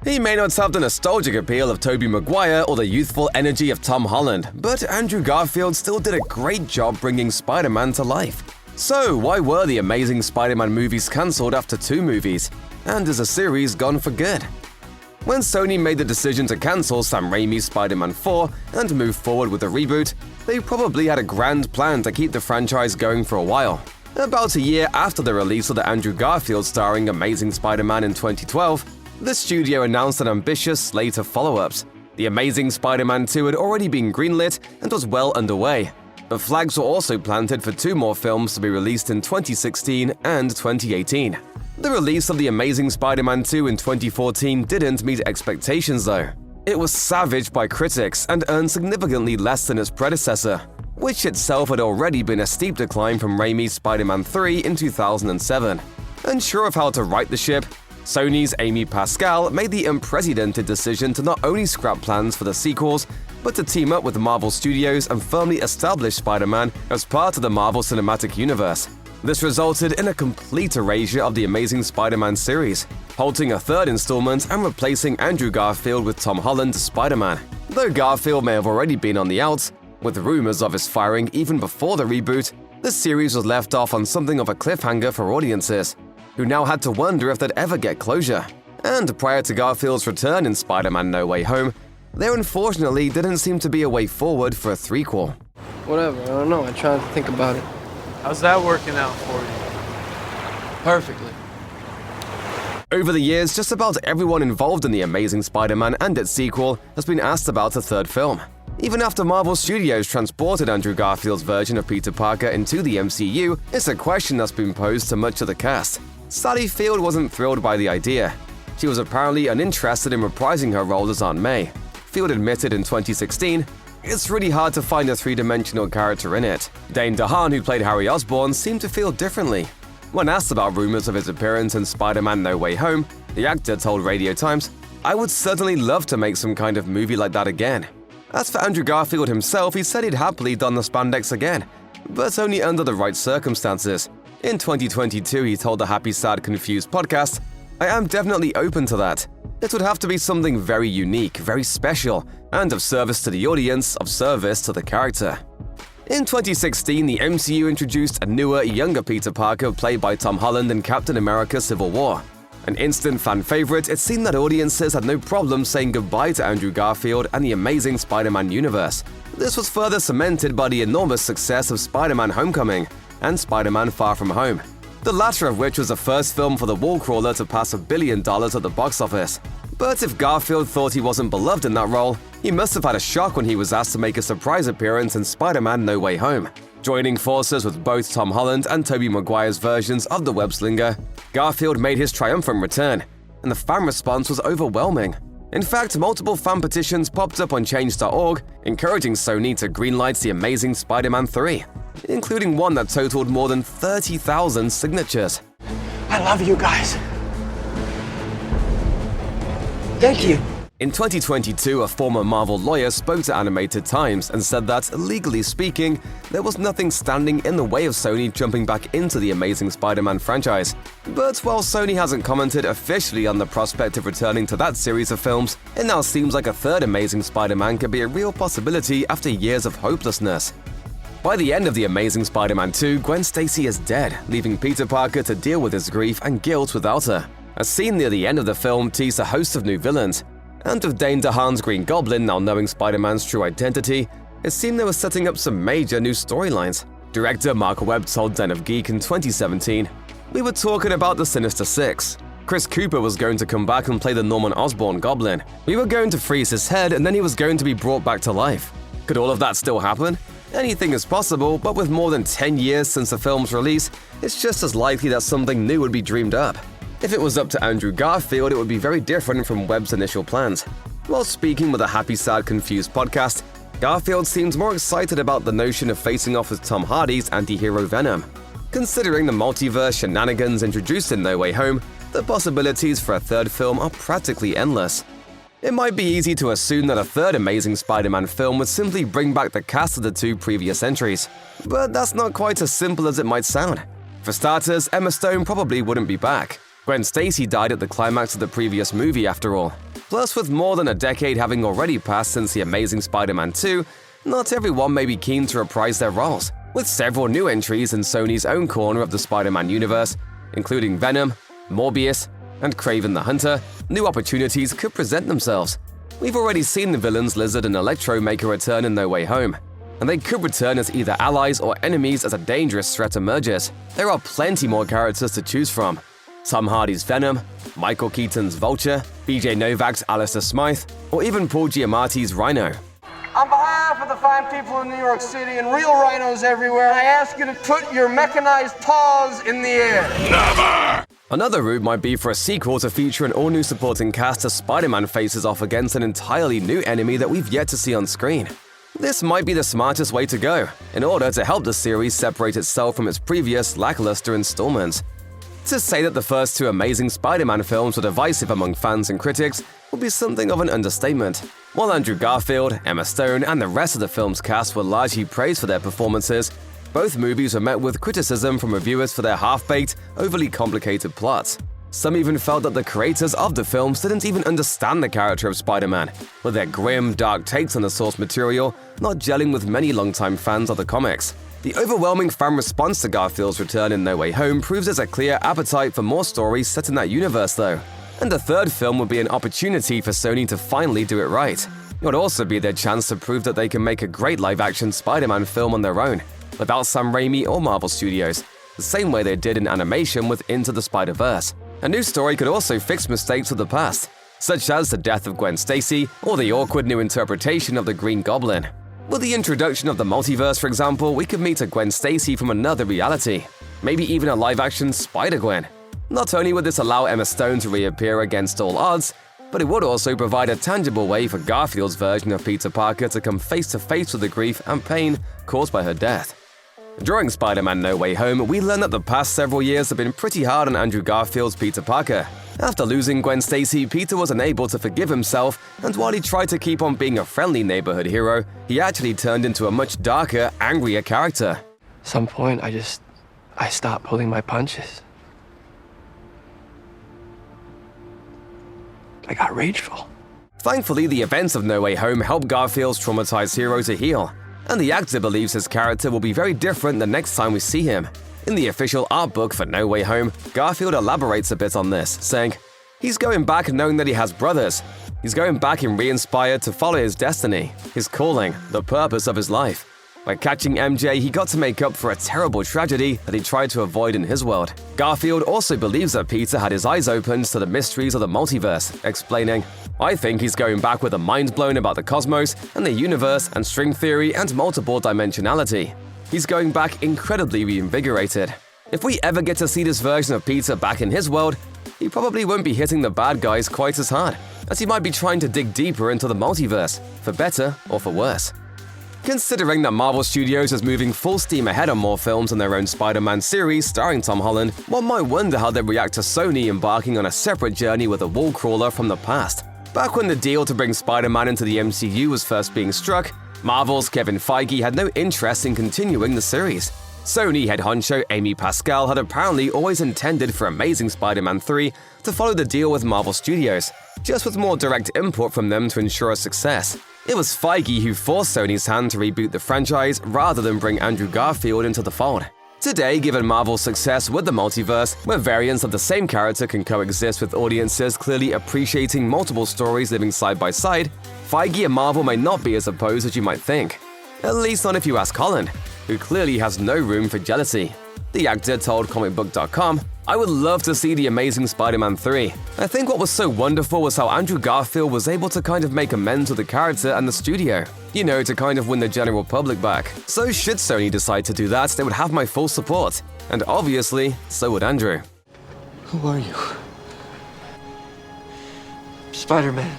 He may not have the nostalgic appeal of Tobey Maguire or the youthful energy of Tom Holland, but Andrew Garfield still did a great job bringing Spider-Man to life. So, why were the Amazing Spider-Man movies cancelled after 2 movies? And is the series gone for good? When Sony made the decision to cancel Sam Raimi's Spider-Man 4 and move forward with a reboot, they probably had a grand plan to keep the franchise going for a while. About a year after the release of the Andrew Garfield starring Amazing Spider-Man in 2012, the studio announced an ambitious slate of follow-ups. The Amazing Spider-Man 2 had already been greenlit and was well underway, but flags were also planted for 2 more films to be released in 2016 and 2018. The release of The Amazing Spider-Man 2 in 2014 didn't meet expectations though. It was savaged by critics and earned significantly less than its predecessor, which itself had already been a steep decline from Raimi's Spider-Man 3 in 2007. Unsure of how to right the ship, Sony's Amy Pascal made the unprecedented decision to not only scrap plans for the sequels, but to team up with Marvel Studios and firmly establish Spider-Man as part of the Marvel Cinematic Universe. This resulted in a complete erasure of the Amazing Spider-Man series, halting a 3rd installment and replacing Andrew Garfield with Tom Holland as Spider-Man. Though Garfield may have already been on the outs, with rumors of his firing even before the reboot, the series was left off on something of a cliffhanger for audiences, who now had to wonder if they'd ever get closure. And prior to Garfield's return in Spider-Man No Way Home, there unfortunately didn't seem to be a way forward for a threequel. Whatever, I don't know, I tried to think about it. How's that working out for you? Perfectly. Over the years, just about everyone involved in The Amazing Spider-Man and its sequel has been asked about a 3rd film. Even after Marvel Studios transported Andrew Garfield's version of Peter Parker into the MCU, it's a question that's been posed to much of the cast. Sally Field wasn't thrilled by the idea. She was apparently uninterested in reprising her role as Aunt May. Field admitted in 2016, "It's really hard to find a 3-dimensional character in it." Dane DeHaan, who played Harry Osborn, seemed to feel differently. When asked about rumors of his appearance in Spider-Man No Way Home, the actor told Radio Times, "I would certainly love to make some kind of movie like that again." As for Andrew Garfield himself, he said he'd happily don the spandex again, but only under the right circumstances. In 2022, he told the Happy Sad Confused podcast, "I am definitely open to that. It would have to be something very unique, very special, and of service to the audience, of service to the character." In 2016, the MCU introduced a newer, younger Peter Parker played by Tom Holland in Captain America: Civil War. An instant fan favorite, it seemed that audiences had no problem saying goodbye to Andrew Garfield and the Amazing Spider-Man universe. This was further cemented by the enormous success of Spider-Man: Homecoming and Spider-Man: Far From Home, the latter of which was the first film for the wall-crawler to pass $1 billion at the box office. But if Garfield thought he wasn't beloved in that role, he must have had a shock when he was asked to make a surprise appearance in Spider-Man: No Way Home. Joining forces with both Tom Holland and Tobey Maguire's versions of the web-slinger, Garfield made his triumphant return, and the fan response was overwhelming. In fact, multiple fan petitions popped up on Change.org, encouraging Sony to greenlight The Amazing Spider-Man 3, including one that totaled more than 30,000 signatures. I love you guys. Thank you. In 2022, a former Marvel lawyer spoke to Animated Times and said that, legally speaking, there was nothing standing in the way of Sony jumping back into the Amazing Spider-Man franchise. But while Sony hasn't commented officially on the prospect of returning to that series of films, it now seems like a 3rd Amazing Spider-Man could be a real possibility after years of hopelessness. By the end of The Amazing Spider-Man 2, Gwen Stacy is dead, leaving Peter Parker to deal with his grief and guilt without her. A scene near the end of the film teased a host of new villains, and with Dane DeHaan's Green Goblin now knowing Spider-Man's true identity, it seemed they were setting up some major new storylines. Director Mark Webb told Den of Geek in 2017, "We were talking about the Sinister Six. Chris Cooper was going to come back and play the Norman Osborn Goblin. We were going to freeze his head and then he was going to be brought back to life. Could all of that still happen? Anything is possible, but with more than 10 years since the film's release, it's just as likely that something new would be dreamed up. If it was up to Andrew Garfield, it would be very different from Webb's initial plans." While speaking with the Happy Sad Confused podcast, Garfield seems more excited about the notion of facing off with Tom Hardy's anti-hero Venom. Considering the multiverse shenanigans introduced in No Way Home, the possibilities for a 3rd film are practically endless. It might be easy to assume that a 3rd Amazing Spider-Man film would simply bring back the cast of the 2 previous entries. But that's not quite as simple as it might sound. For starters, Emma Stone probably wouldn't be back. Gwen Stacy died at the climax of the previous movie after all. Plus, with more than a decade having already passed since The Amazing Spider-Man 2, not everyone may be keen to reprise their roles, with several new entries in Sony's own corner of the Spider-Man universe, including Venom, Morbius, and Kraven the Hunter. New opportunities could present themselves. We've already seen the villains Lizard and Electro make a return in No Way Home, and they could return as either allies or enemies as a dangerous threat emerges. There are plenty more characters to choose from. Tom Hardy's Venom, Michael Keaton's Vulture, BJ Novak's Alistair Smythe, or even Paul Giamatti's Rhino. On behalf of the fine people of New York City and real rhinos everywhere, I ask you to put your mechanized paws in the air. Another route might be for a sequel to feature an all-new supporting cast as Spider-Man faces off against an entirely new enemy that we've yet to see on screen. This might be the smartest way to go, in order to help the series separate itself from its previous lackluster installments. To say that the first two Amazing Spider-Man films were divisive among fans and critics would be something of an understatement. While Andrew Garfield, Emma Stone, and the rest of the film's cast were largely praised for their performances, both movies were met with criticism from reviewers for their half-baked, overly complicated plots. Some even felt that the creators of the films didn't even understand the character of Spider-Man, with their grim, dark takes on the source material not gelling with many longtime fans of the comics. The overwhelming fan response to Garfield's return in No Way Home proves there's a clear appetite for more stories set in that universe, though. And the third film would be an opportunity for Sony to finally do it right. It would also be their chance to prove that they can make a great live-action Spider-Man film on their own, without Sam Raimi or Marvel Studios, the same way they did in animation with Into the Spider-Verse. A new story could also fix mistakes of the past, such as the death of Gwen Stacy or the awkward new interpretation of the Green Goblin. With the introduction of the multiverse, for example, we could meet a Gwen Stacy from another reality, maybe even a live-action Spider-Gwen. Not only would this allow Emma Stone to reappear against all odds, but it would also provide a tangible way for Garfield's version of Peter Parker to come face-to-face with the grief and pain caused by her death. During Spider-Man No Way Home, we learned that the past several years have been pretty hard on Andrew Garfield's Peter Parker. After losing Gwen Stacy, Peter was unable to forgive himself, and while he tried to keep on being a friendly neighborhood hero, he actually turned into a much darker, angrier character. At some point, I stopped pulling my punches. I got rageful. Thankfully, the events of No Way Home helped Garfield's traumatized hero to heal, and the actor believes his character will be very different the next time we see him. In the official art book for No Way Home, Garfield elaborates a bit on this, saying, "He's going back knowing that he has brothers. He's going back and re-inspired to follow his destiny, his calling, the purpose of his life. By catching MJ, he got to make up for a terrible tragedy that he tried to avoid in his world." Garfield also believes that Peter had his eyes opened to the mysteries of the multiverse, explaining, "I think he's going back with a mind blown about the cosmos and the universe and string theory and multiple dimensionality. He's going back incredibly reinvigorated. If we ever get to see this version of Peter back in his world, he probably won't be hitting the bad guys quite as hard, as he might be trying to dig deeper into the multiverse, for better or for worse." Considering that Marvel Studios is moving full steam ahead on more films on their own Spider-Man series starring Tom Holland, one might wonder how they'd react to Sony embarking on a separate journey with a wall crawler from the past. Back when the deal to bring Spider-Man into the MCU was first being struck, Marvel's Kevin Feige had no interest in continuing the series. Sony head honcho Amy Pascal had apparently always intended for Amazing Spider-Man 3 to follow the deal with Marvel Studios, just with more direct input from them to ensure a success. It was Feige who forced Sony's hand to reboot the franchise rather than bring Andrew Garfield into the fold. Today, given Marvel's success with the multiverse, where variants of the same character can coexist with audiences clearly appreciating multiple stories living side by side, Feige and Marvel may not be as opposed as you might think. At least not if you ask Holland, who clearly has no room for jealousy. The actor told comicbook.com, "I would love to see The Amazing Spider-Man 3. I think what was so wonderful was how Andrew Garfield was able to kind of make amends with the character and the studio. You know, to kind of win the general public back. So should Sony decide to do that, they would have my full support. And obviously, so would Andrew." Who are you? Spider-Man.